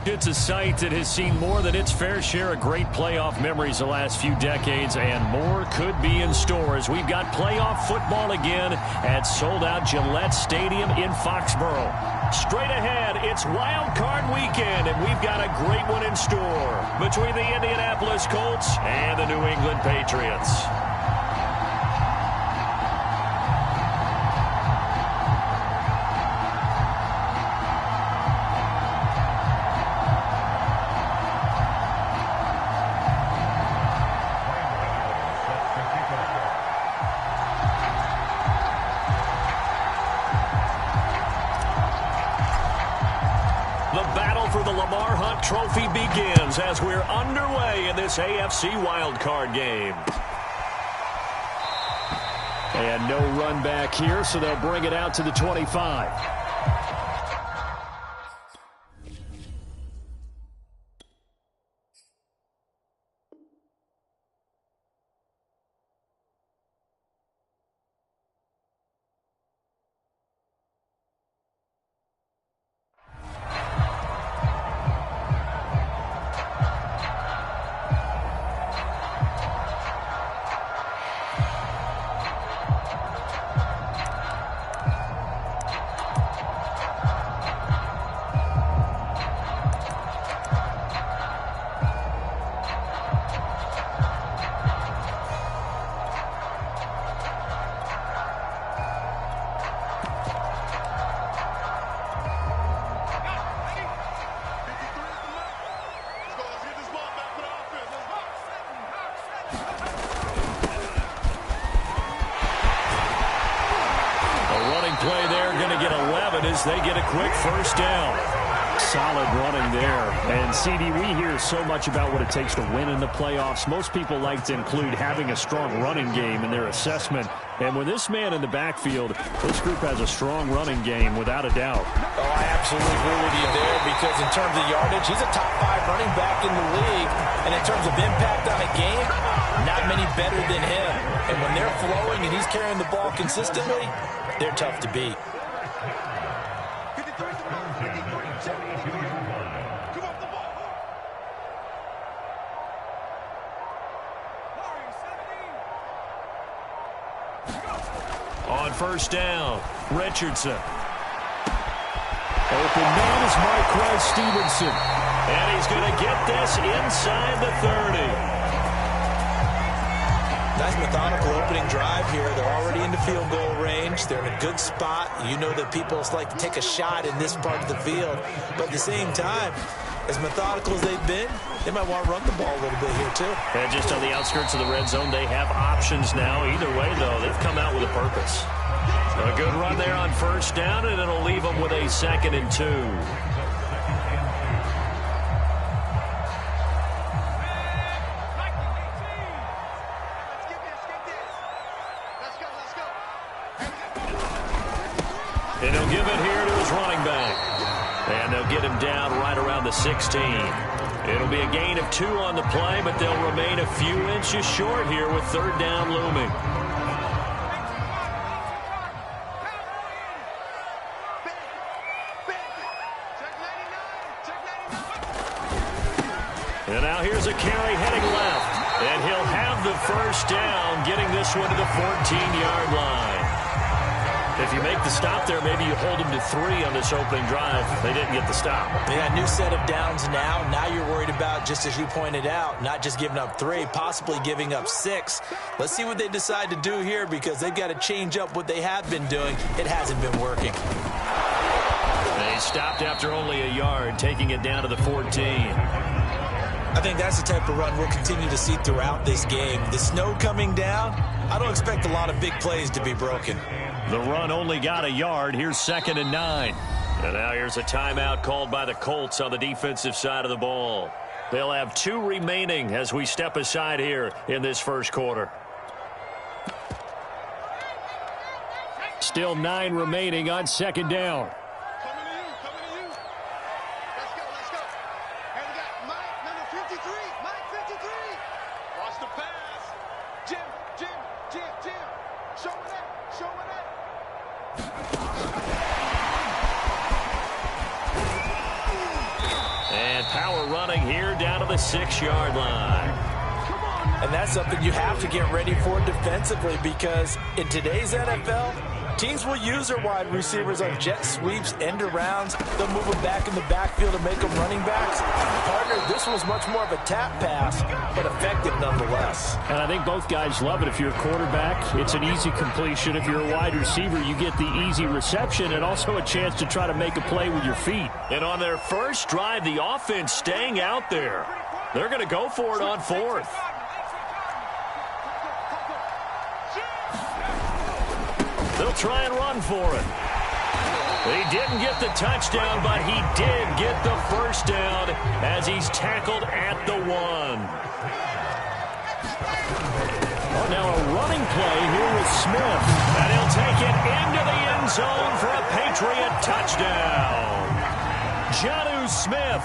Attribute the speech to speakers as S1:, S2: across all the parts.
S1: It's a site that has seen more than its fair share of great playoff memories the last few decades, and more could be in store as we've got playoff football again at sold-out Gillette Stadium in Foxborough. Straight ahead, it's Wild Card Weekend, and we've got a great one in store between the Indianapolis Colts and the New England Patriots. Trophy begins as we're underway in this AFC wildcard game. And no run back here, so they'll bring it out to the 25. Play there, going to get 11 as they get a quick first down. Solid running there. And, CD, we hear so much about what it takes to win in the playoffs. Most people like to include having a strong running game in their assessment. And with this man in the backfield, this group has a strong running game, without a doubt.
S2: Oh, I absolutely agree with you there because in terms of yardage, he's a top 5 running back in the league. And in terms of impact on a game, not many better than him. And when they're flowing and he's carrying the ball consistently, they're tough to beat.
S1: On first down, Richardson. Open man is Marquez Stevenson. And he's going to get this inside the 30.
S2: Nice methodical opening drive here. They're already in the field goal range. They're in a good spot. You know that people like to take a shot in this part of the field. But at the same time, as methodical as they've been, they might want to run the ball a little bit here too.
S1: And just on the outskirts of the red zone, they have options now. Either way, though, they've come out with a purpose. A good run there on first down, and it'll leave them with a 2nd and 2. And he'll give it here to his running back. And they'll get him down right around the 16. It'll be a gain of 2 on the play, but they'll remain a few inches short here with 3rd down looming. And now here's a carry heading left. And he'll have the first down, getting this one to the 14-yard line. If you make the stop there, maybe you hold them to 3 on this opening drive. They didn't get the stop.
S2: They got a new set of downs now. Now you're worried about, just as you pointed out, not just giving up 3, possibly giving up 6. Let's see what they decide to do here because they've got to change up what they have been doing. It hasn't been working.
S1: They stopped after only a yard, taking it down to the 14.
S2: I think that's the type of run we'll continue to see throughout this game. The snow coming down, I don't expect a lot of big plays to be broken.
S1: The run only got a yard. Here's 2nd and 9. And now here's a timeout called by the Colts on the defensive side of the ball. They'll have 2 remaining as we step aside here in this first quarter. Still 9 remaining on 2nd down. running here down to the 6-yard line.
S2: And that's something you have to get ready for defensively, because in today's NFL, teams will use their wide receivers on jet sweeps, end arounds. They'll move them back in the backfield to make them running backs. Partner, this was much more of a tap pass, but effective nonetheless.
S1: And I think both guys love it. If you're a quarterback, it's an easy completion. If you're a wide receiver, you get the easy reception and also a chance to try to make a play with your feet. And on their first drive, the offense staying out there. They're going to go for it on 4th. They'll try and run for it. He didn't get the touchdown, but he did get the first down as he's tackled at the 1. Oh, now a running play here with Smith. And he'll take it into the end zone for a Patriot touchdown. Jonnu Smith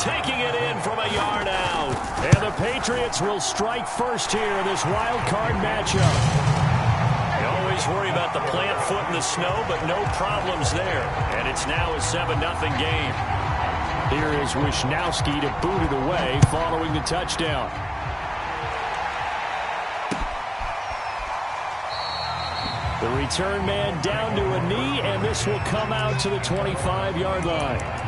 S1: taking it in from a yard out. And the Patriots will strike first here in this wild card matchup. You always worry about the plant foot in the snow, but no problems there. And it's now a 7-0 game. Here is Wisnowski to boot it away following the touchdown. The return man down to a knee, and this will come out to the 25-yard line.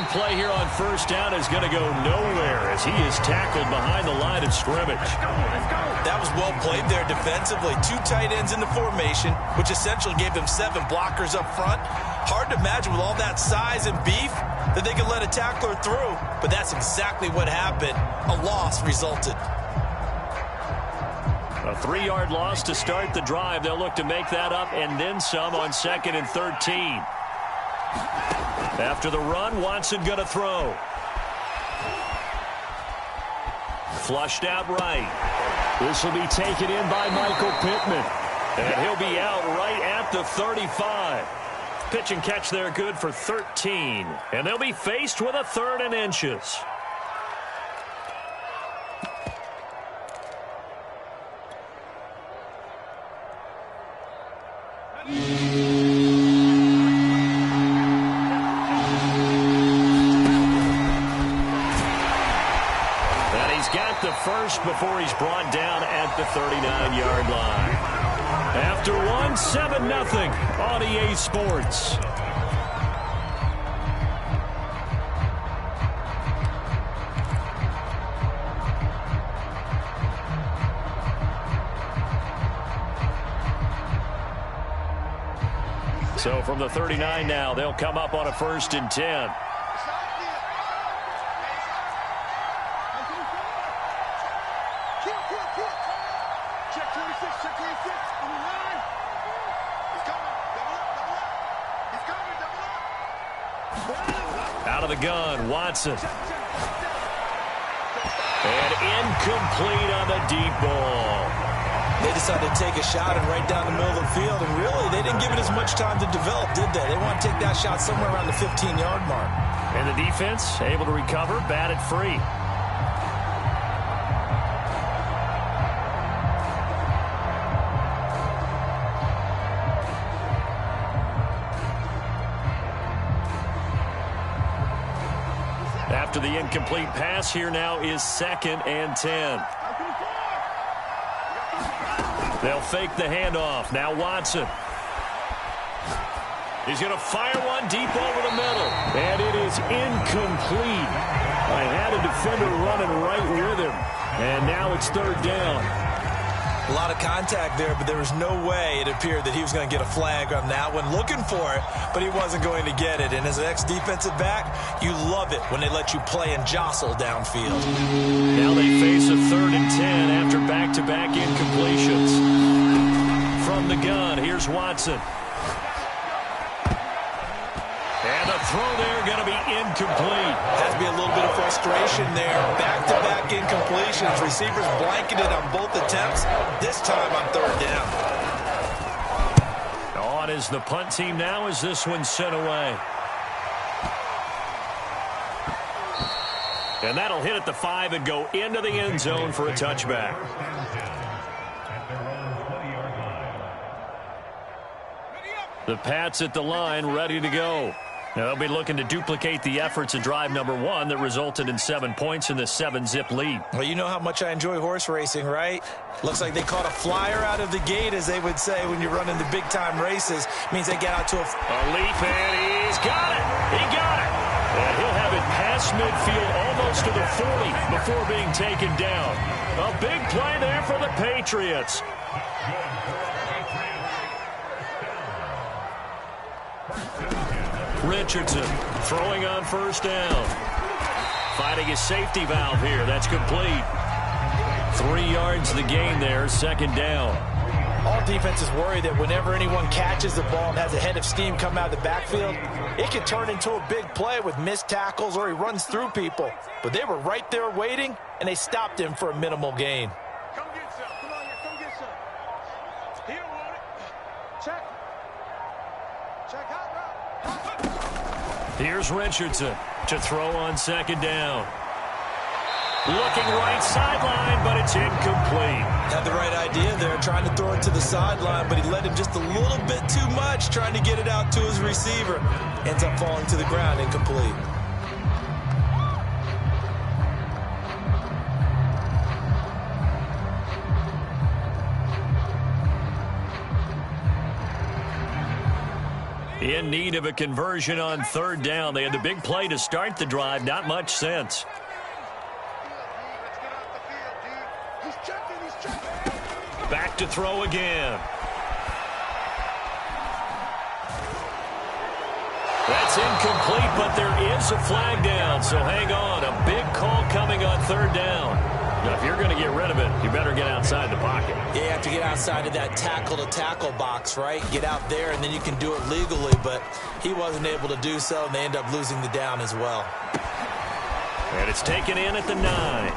S1: Play here on first down is going to go nowhere as he is tackled behind the line of scrimmage.
S2: That was well played there defensively. 2 tight ends in the formation, which essentially gave them 7 blockers up front. Hard to imagine with all that size and beef that they could let a tackler through, but that's exactly what happened. A loss resulted.
S1: A 3-yard loss to start the drive. They'll look to make that up and then some on 2nd and 13. After the run, Watson going to throw. Flushed out right. This will be taken in by Michael Pittman. And he'll be out right at the 35. Pitch and catch there good for 13. And they'll be faced with a 3rd and inches. The first before he's brought down at the 39-yard line. After 1, 7-0 on EA Sports. So from the 39 now, they'll come up on a 1st and 10. Out of the gun, Watson. And incomplete on the deep ball.
S2: They decided to take a shot and right down the middle of the field, and really, they didn't give it as much time to develop, did they? They want to take that shot somewhere around the 15-yard mark.
S1: And the defense able to recover, batted free. After the incomplete pass, here now is 2nd and 10. They'll fake the handoff. Now Watson. He's going to fire one deep over the middle. And it is incomplete. I had a defender running right with him. And now it's 3rd down.
S2: A lot of contact there, but there was no way it appeared that he was going to get a flag on that one. Looking for it, but he wasn't going to get it. And as an ex-defensive back, you love it when they let you play and jostle downfield.
S1: Now they face a 3rd and 10 after back-to-back incompletions. From the gun, here's Watson. And the throw there going to be incomplete.
S2: Has to be a little bit of frustration there. Back-to-back incompletions. Receivers blanketed on both attempts. This time on 3rd down.
S1: On is the punt team now as this one's sent away. And that'll hit at the 5 and go into the end zone for a touchback. The Pats at the line, ready to go. Now they'll be looking to duplicate the efforts in drive number 1 that resulted in 7 points in the 7-zip lead.
S2: Well, you know how much I enjoy horse racing, right? Looks like they caught a flyer out of the gate, as they would say when you're running the big-time races. Means they get out to a
S1: leap, and he's got it. He got it. And he'll have it past midfield almost to the 40 before being taken down. A big play there for the Patriots. Richardson throwing on first down. Finding his safety valve here. That's complete. 3 yards the gain there, second down.
S2: All defenses worry that whenever anyone catches the ball and has a head of steam come out of the backfield, it can turn into a big play with missed tackles or he runs through people. But they were right there waiting, and they stopped him for a minimal gain.
S3: Come get some. Come on here. Come get some. He don't want it. Check. Check hot route.
S1: Here's Richardson to throw on second down. Looking right sideline, but it's incomplete.
S2: Had the right idea there, trying to throw it to the sideline, but he led him just a little bit too much, trying to get it out to his receiver. Ends up falling to the ground, incomplete.
S1: In need of a conversion on third down. They had the big play to start the drive. Not much sense. Back to throw again. That's incomplete, but there is a flag down, so hang on. A big call coming on third down. Now, if you're going to get rid of it, you better get outside the pocket.
S2: Yeah, you have to get outside of that tackle-to-tackle box, right? Get out there, and then you can do it legally, but he wasn't able to do so, and they end up losing the down as well.
S1: And it's taken in at the 9.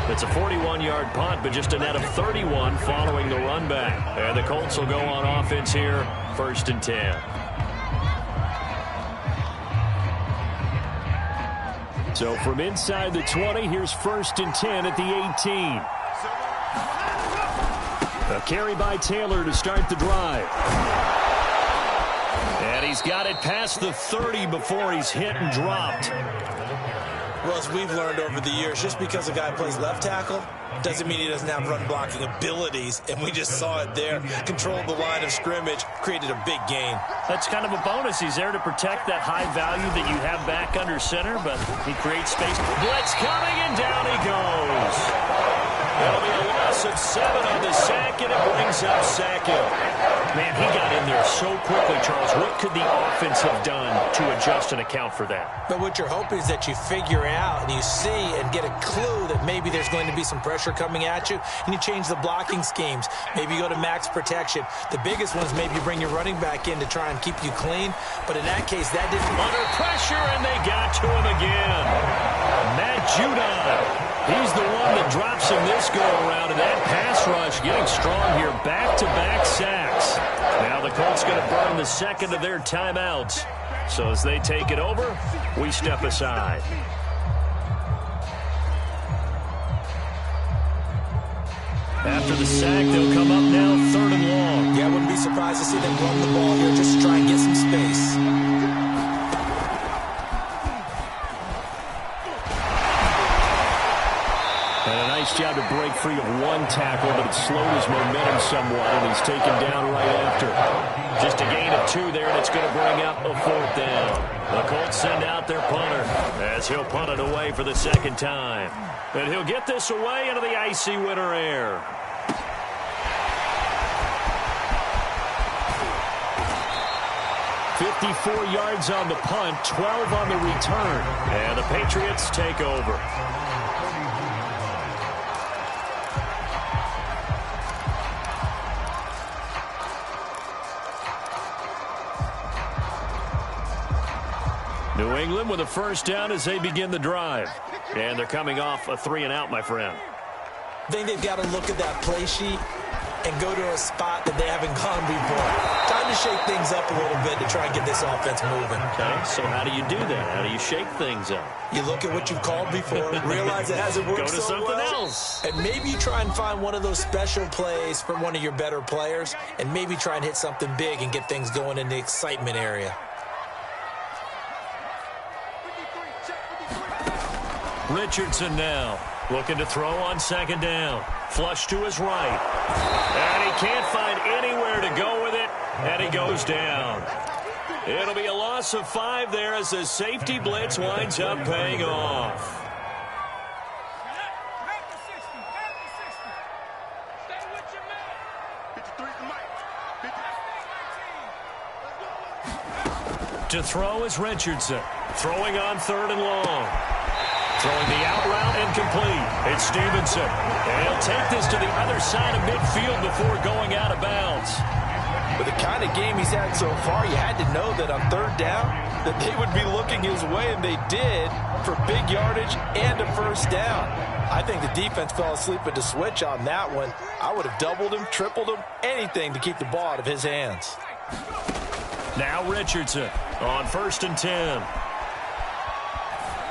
S1: It's a 41-yard punt, but just a net of 31 following the run back. And the Colts will go on offense here, 1st and 10. So from inside the 20, here's 1st and 10 at the 18. A carry by Taylor to start the drive. And he's got it past the 30 before he's hit and dropped.
S2: Well, as we've learned over the years, just because a guy plays left tackle doesn't mean he doesn't have run-blocking abilities, and we just saw it there. Controlled the line of scrimmage, created a big gain.
S1: That's kind of a bonus. He's there to protect that high value that you have back under center, but he creates space. Blitz coming, and down he goes. That'll be a loss of 7 on the sack, and it brings up second. Man, he got in there so quickly, Charles. What could the offense have done to adjust and account for that?
S2: But what you're hoping is that you figure out and you see and get a clue that maybe there's going to be some pressure coming at you, and you change the blocking schemes. Maybe you go to max protection. The biggest one is maybe you bring your running back in to try and keep you clean. But in that case, that didn't...
S1: Under pressure, and they got to him again. Matt Judon. He's the one that drops him this go-around, and that pass rush getting strong here. Back-to-back sacks. Now the Colts going to burn the second of their timeouts. So as they take it over, we step aside. After the sack, they'll come up now 3rd and long.
S2: Yeah, I wouldn't be surprised to see them run the ball here just to try and get some space.
S1: And a nice job to break free of one tackle, but it slowed his momentum somewhat, and he's taken down right after. Just a gain of 2 there, and it's going to bring up a 4th down. The Colts send out their punter as he'll punt it away for the 2nd time. And he'll get this away into the icy winter air. $54 yards on the punt, 12 on the return. And the Patriots take over. New England with a 1st down as they begin the drive. And they're coming off a 3-and-out, my friend.
S2: I think they've got to look at that play sheet and go to a spot that they haven't gone before. Time to shake things up a little bit to try and get this offense moving.
S1: Okay, so how do you do that? How do you shake things up?
S2: You look at what you've called before, realize it hasn't worked
S1: Go to
S2: so
S1: something
S2: well,
S1: else.
S2: and maybe you try and find one of those special plays from one of your better players, and maybe try and hit something big and get things going in the excitement area.
S1: Richardson now looking to throw on second down. Flush to his right. And he can't find anywhere to go with it, and he goes down. It'll be a loss of 5 there as the safety blitz winds up paying off. To throw is Richardson. Throwing on 3rd and long. Throwing the out route incomplete. It's Stevenson. And he'll take this to the other side of midfield before going out of bounds.
S2: With the kind of game he's had so far, you had to know that on 3rd down that they would be looking his way, and they did, for big yardage and a 1st down. I think the defense fell asleep at the switch on that one. I would have doubled him, tripled him, anything to keep the ball out of his hands.
S1: Now Richardson on 1st and 10.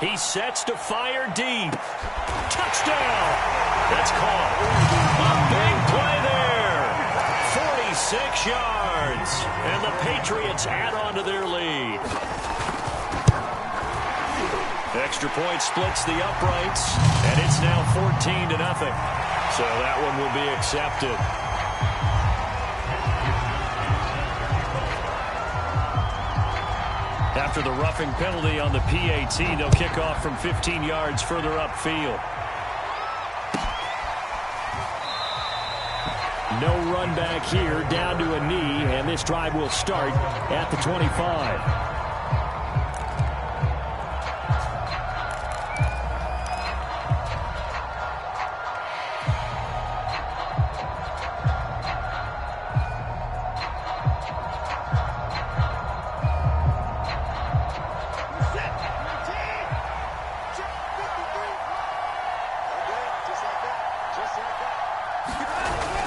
S1: He sets to fire deep. Touchdown! That's caught. A big play there. 46 yards. And the Patriots add on to their lead. Extra point splits the uprights, and it's now 14-0. So that one will be accepted. After the roughing penalty on the PAT, they'll kick off from 15 yards further upfield. No run back here, down to a knee, and this drive will start at the 25.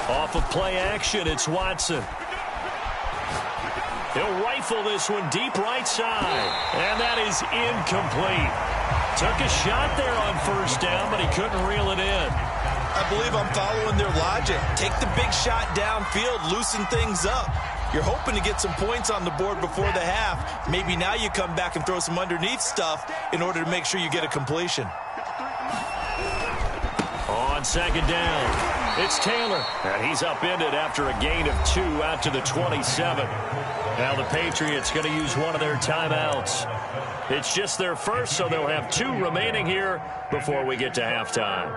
S1: Off of play action, it's Watson. He'll rifle this one deep right side. And that is incomplete. Took a shot there on 1st down, but he couldn't reel it in.
S2: I believe I'm following their logic. Take the big shot downfield, loosen things up. You're hoping to get some points on the board before the half. Maybe now you come back and throw some underneath stuff in order to make sure you get a completion.
S1: On 2nd down. It's Taylor, and he's upended after a gain of 2 out to the 27. Now the Patriots going to use one of their timeouts. It's just their first, so they'll have 2 remaining here before we get to halftime.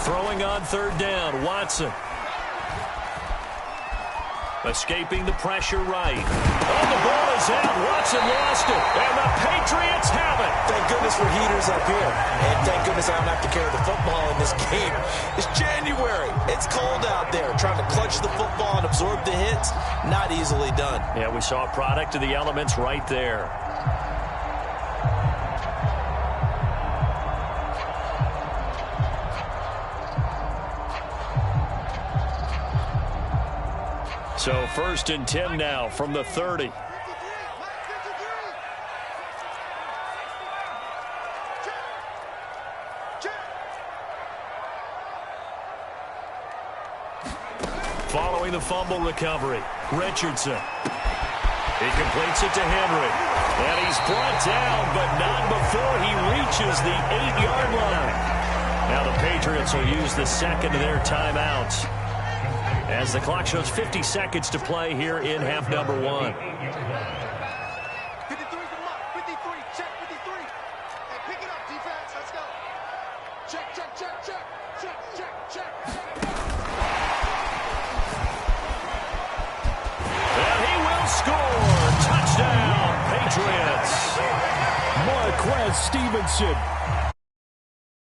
S1: Throwing on 3rd down, Watson. Escaping the pressure right. Oh, the ball is out. Watson lost it, and the Patriots have it.
S2: Thank goodness for heaters up here. And thank goodness I don't have to carry the football in this game. It's January. It's cold out there. Trying to clutch the football and absorb the hits, not easily done.
S1: Yeah, we saw a product of the elements right there. So 1st and 10 now from the 30. Following the fumble recovery, Richardson. He completes it to Henry. And he's brought down, but not before he reaches the 8-yard line. Now the Patriots will use the second of their timeouts, as the clock shows 50 seconds to play here in half number 1.
S3: 53's the mark. 53. Check 53. Hey, pick it up, defense. Let's go. Check, check, check, check. Check, check, check.
S1: And he will score. Touchdown. Patriots.
S4: Marquez Stevenson.